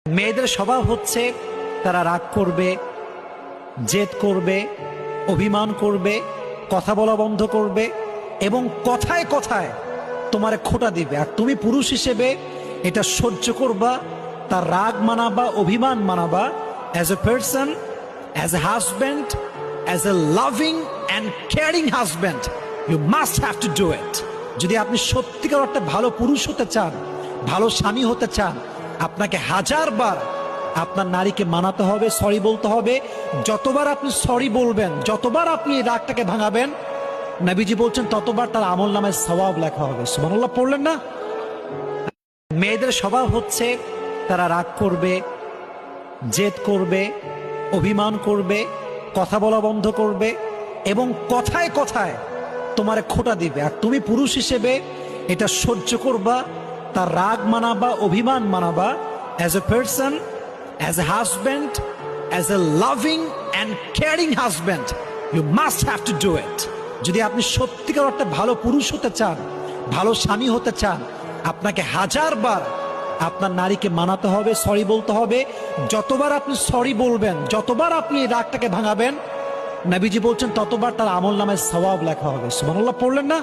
মেয়েদের স্বভাব হচ্ছে তারা রাগ করবে, জেদ করবে, অভিমান করবে, কথা বলা বন্ধ করবে এবং কথায় কথায় তোমারে খোঁটা দিবে। আর তুমি পুরুষ হিসেবে এটা সহ্য করবা, তার রাগ মানাবা, অভিমান মানাবা। As a person, as a husband, as a loving and caring husband, you must have to do it. যদি আপনি সত্যিকার একটা ভালো পুরুষ হতে চান, ভালো স্বামী হতে চান, আপনাকে হাজারবার আপনার নারীকে মানাতে হবে, সরি বলতে হবে। যতবার আপনি সরি বলবেন, যতবার আপনি এই রাগটাকে ভাঙাবেন, নবীজি বলছেন ততবার তার আমল নামায় সওয়াব লেখা হবে। সুবহানাল্লাহ পড়লেন না? মেয়েদের স্বভাব হচ্ছে তারা রাগ করবে, জেদ করবে, অভিমান করবে, কথা বলা বন্ধ করবে এবং কথায় কথায় তোমারে খোঁটা দিবে। আর তুমি পুরুষ হিসেবে এটা সহ্য করবা, তার রাগ মানাবা, অভিমান মানাবা। As a person, as a husband, as a loving and caring husband, you must have to do it. যদি আপনি সত্যিকার একটা ভালো পুরুষ হতে চান, ভালো স্বামী হতে চান, আপনাকে হাজারবার আপনার নারীকে মানাতে হবে, সরি বলতে হবে। যতবার আপনি সরি বলবেন, যতবার আপনি এই রাগটাকে ভাঙাবেন, নবীজি বলছেন ততবার তার আমল নামায় সওয়াব লেখা হবে। সুবহানাল্লাহ পড়লেন না?